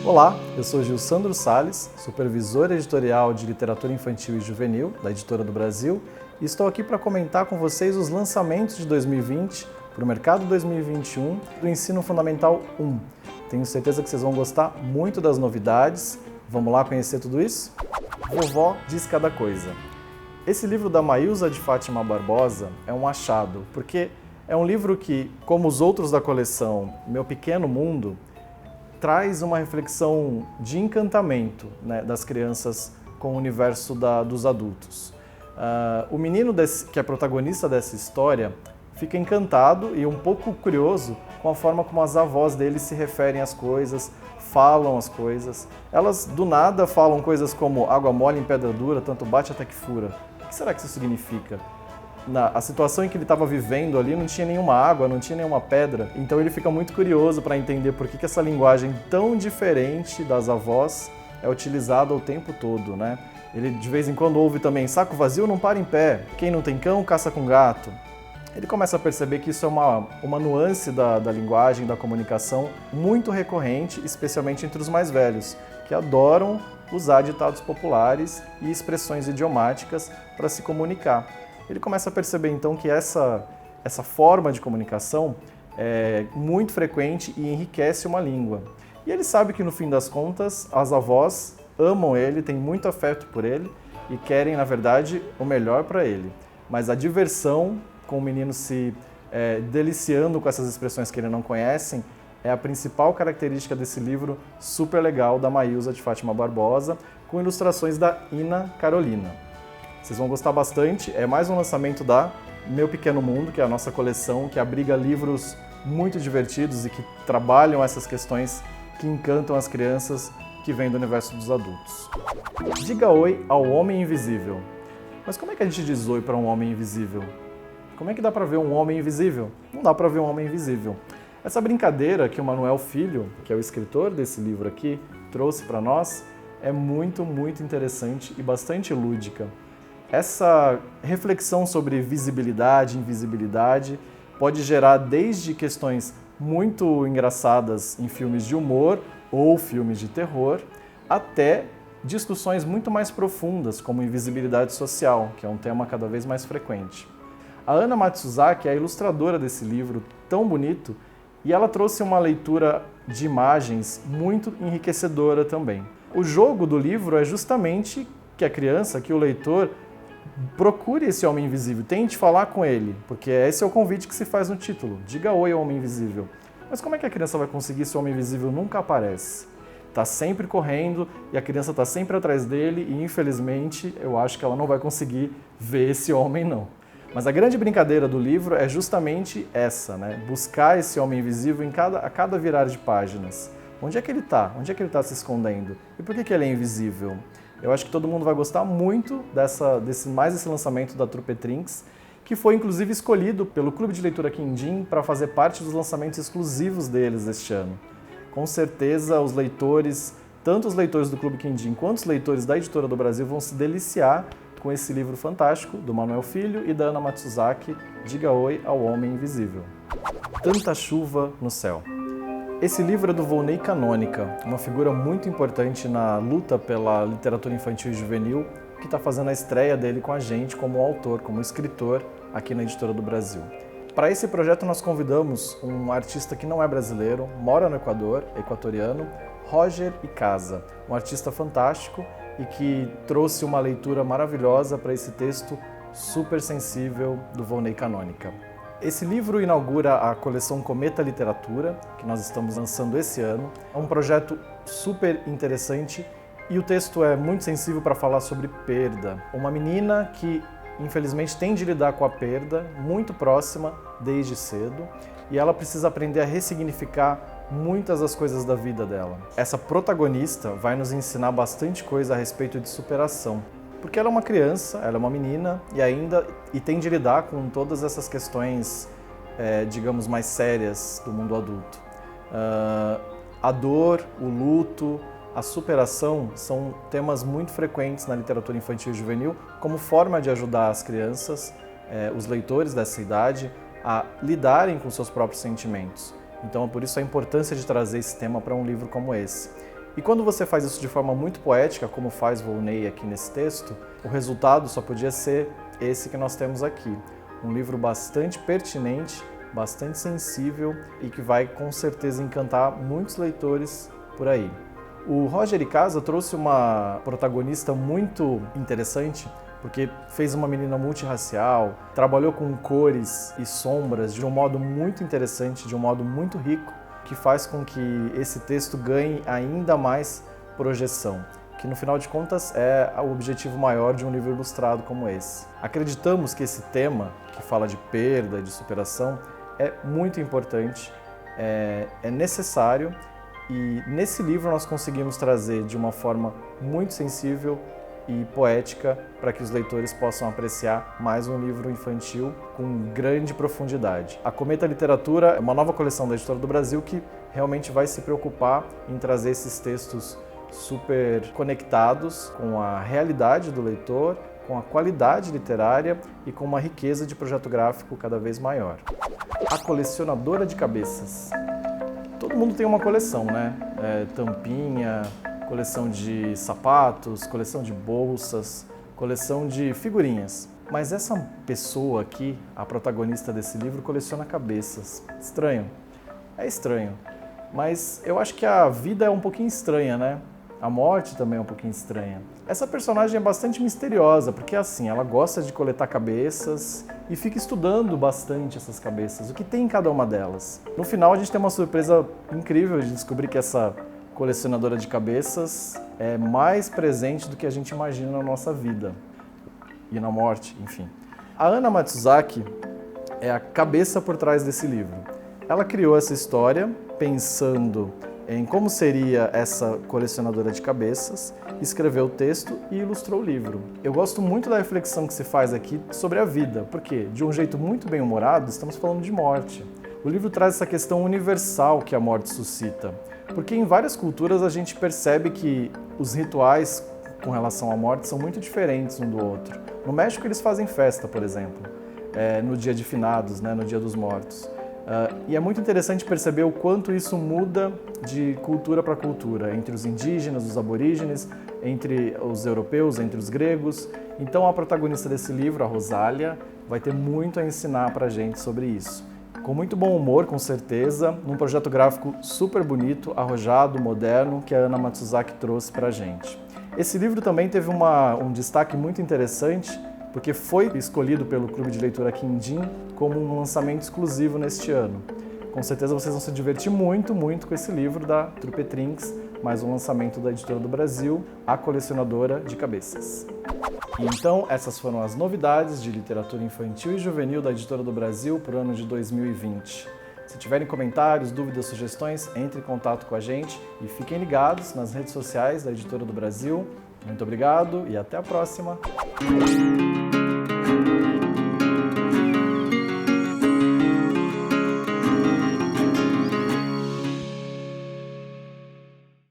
Olá, eu sou Gilsandro Salles, supervisor editorial de literatura infantil e juvenil da Editora do Brasil, e estou aqui para comentar com vocês os lançamentos de 2020 para o mercado 2021 do Ensino Fundamental 1. Tenho certeza que vocês vão gostar muito das novidades. Vamos lá conhecer tudo isso? Vovó Diz Cada Coisa. Esse livro da Maílza de Fátima Barbosa é um achado, porque é um livro que, como os outros da coleção Meu Pequeno Mundo, traz uma reflexão de encantamento, né, das crianças com o universo dos adultos. O menino que é protagonista dessa história fica encantado e um pouco curioso com a forma como as avós dele se referem às coisas, falam as coisas. Elas do nada falam coisas como água mole em pedra dura, tanto bate até que fura. O que será que isso significa? A situação em que ele estava vivendo ali não tinha nenhuma água, não tinha nenhuma pedra, então ele fica muito curioso para entender por que essa linguagem tão diferente das avós é utilizada o tempo todo, né? Ele de vez em quando ouve também, saco vazio não para em pé, quem não tem cão caça com gato. Ele começa a perceber que isso é uma nuance da linguagem, da comunicação muito recorrente, especialmente entre os mais velhos, que adoram usar ditados populares e expressões idiomáticas para se comunicar. Ele começa a perceber então que essa forma de comunicação é muito frequente e enriquece uma língua. E ele sabe que no fim das contas as avós amam ele, têm muito afeto por ele e querem, na verdade, o melhor para ele. Mas a diversão com o menino se deliciando com essas expressões que ele não conhece é a principal característica desse livro super legal da Maílza de Fátima Barbosa, com ilustrações da Ina Carolina. Vocês vão gostar bastante, é mais um lançamento da Meu Pequeno Mundo, que é a nossa coleção, que abriga livros muito divertidos e que trabalham essas questões que encantam as crianças que vêm do universo dos adultos. Diga oi ao homem invisível. Mas como é que a gente diz oi para um homem invisível? Como é que dá para ver um homem invisível? Não dá para ver um homem invisível. Essa brincadeira que o Manuel Filho, que é o escritor desse livro aqui, trouxe para nós, é muito, muito interessante e bastante lúdica. Essa reflexão sobre visibilidade e invisibilidade pode gerar desde questões muito engraçadas em filmes de humor ou filmes de terror, até discussões muito mais profundas, como invisibilidade social, que é um tema cada vez mais frequente. A Ana Matsuzaki é a ilustradora desse livro tão bonito e ela trouxe uma leitura de imagens muito enriquecedora também. O jogo do livro é justamente que a criança, que o leitor, procure esse homem invisível, tente falar com ele, porque esse é o convite que se faz no título, diga oi ao homem invisível. Mas como é que a criança vai conseguir se o homem invisível nunca aparece? Está sempre correndo e a criança está sempre atrás dele e infelizmente eu acho que ela não vai conseguir ver esse homem não. Mas a grande brincadeira do livro é justamente essa, né? Buscar esse homem invisível a cada virar de páginas. Onde é que ele está? Onde é que ele está se escondendo? E por que ele é invisível? Eu acho que todo mundo vai gostar muito desse lançamento da Trupetrinks, que foi inclusive escolhido pelo Clube de Leitura Quindim para fazer parte dos lançamentos exclusivos deles este ano. Com certeza os leitores, tanto os leitores do Clube Quindim quanto os leitores da Editora do Brasil vão se deliciar com esse livro fantástico do Manuel Filho e da Ana Matsuzaki, Diga Oi ao Homem Invisível. Tanta Chuva no Céu. Esse livro é do Volney Canônica, uma figura muito importante na luta pela literatura infantil e juvenil, que está fazendo a estreia dele com a gente como autor, como escritor, aqui na Editora do Brasil. Para esse projeto nós convidamos um artista que não é brasileiro, mora no Equador, equatoriano, Roger Icaza, um artista fantástico e que trouxe uma leitura maravilhosa para esse texto super sensível do Volney Canônica. Esse livro inaugura a coleção Cometa Literatura, que nós estamos lançando esse ano. É um projeto super interessante e o texto é muito sensível para falar sobre perda. Uma menina que, infelizmente, tem de lidar com a perda muito próxima desde cedo e ela precisa aprender a ressignificar muitas das coisas da vida dela. Essa protagonista vai nos ensinar bastante coisa a respeito de superação. Porque ela é uma criança, ela é uma menina e tem de lidar com todas essas questões, digamos, mais sérias do mundo adulto. A dor, o luto, a superação são temas muito frequentes na literatura infantil e juvenil como forma de ajudar as crianças os leitores dessa idade a lidarem com seus próprios sentimentos. Então, por isso a importância de trazer esse tema para um livro como esse. E quando você faz isso de forma muito poética, como faz Volney aqui nesse texto, o resultado só podia ser esse que nós temos aqui. Um livro bastante pertinente, bastante sensível e que vai com certeza encantar muitos leitores por aí. O Roger Icaza trouxe uma protagonista muito interessante, porque fez uma menina multirracial, trabalhou com cores e sombras de um modo muito interessante, de um modo muito rico, que faz com que esse texto ganhe ainda mais projeção, que no final de contas é o objetivo maior de um livro ilustrado como esse. Acreditamos que esse tema, que fala de perda, de superação, é muito importante, é necessário, e nesse livro nós conseguimos trazer de uma forma muito sensível e poética para que os leitores possam apreciar mais um livro infantil com grande profundidade. A Cometa Literatura é uma nova coleção da Editora do Brasil que realmente vai se preocupar em trazer esses textos super conectados com a realidade do leitor, com a qualidade literária e com uma riqueza de projeto gráfico cada vez maior. A Colecionadora de Cabeças. Todo mundo tem uma coleção, né? Tampinha, coleção de sapatos, coleção de bolsas, coleção de figurinhas. Mas essa pessoa aqui, a protagonista desse livro, coleciona cabeças. Estranho. É estranho. Mas eu acho que a vida é um pouquinho estranha, né? A morte também é um pouquinho estranha. Essa personagem é bastante misteriosa, porque assim, ela gosta de coletar cabeças e fica estudando bastante essas cabeças, o que tem em cada uma delas. No final a gente tem uma surpresa incrível de descobrir que essa colecionadora de cabeças é mais presente do que a gente imagina na nossa vida e na morte, enfim. A Hana Matsuzaki é a cabeça por trás desse livro. Ela criou essa história pensando em como seria essa colecionadora de cabeças, escreveu o texto e ilustrou o livro. Eu gosto muito da reflexão que se faz aqui sobre a vida, porque, de um jeito muito bem-humorado, estamos falando de morte. O livro traz essa questão universal que a morte suscita, porque em várias culturas a gente percebe que os rituais com relação à morte são muito diferentes um do outro. No México eles fazem festa, por exemplo, no dia de finados, né, no dia dos mortos. E é muito interessante perceber o quanto isso muda de cultura para cultura, entre os indígenas, os aborígenes, entre os europeus, entre os gregos. Então a protagonista desse livro, a Rosália, vai ter muito a ensinar para a gente sobre isso. Com muito bom humor, com certeza, num projeto gráfico super bonito, arrojado, moderno, que a Hana Matsuzaki trouxe para a gente. Esse livro também teve um destaque muito interessante, porque foi escolhido pelo Clube de Leitura Quindim como um lançamento exclusivo neste ano. Com certeza vocês vão se divertir muito, muito com esse livro da Trupetrinks, mais um lançamento da Editora do Brasil, A Colecionadora de Cabeças. E então, essas foram as novidades de literatura infantil e juvenil da Editora do Brasil para o ano de 2020. Se tiverem comentários, dúvidas, sugestões, entre em contato com a gente e fiquem ligados nas redes sociais da Editora do Brasil. Muito obrigado e até a próxima!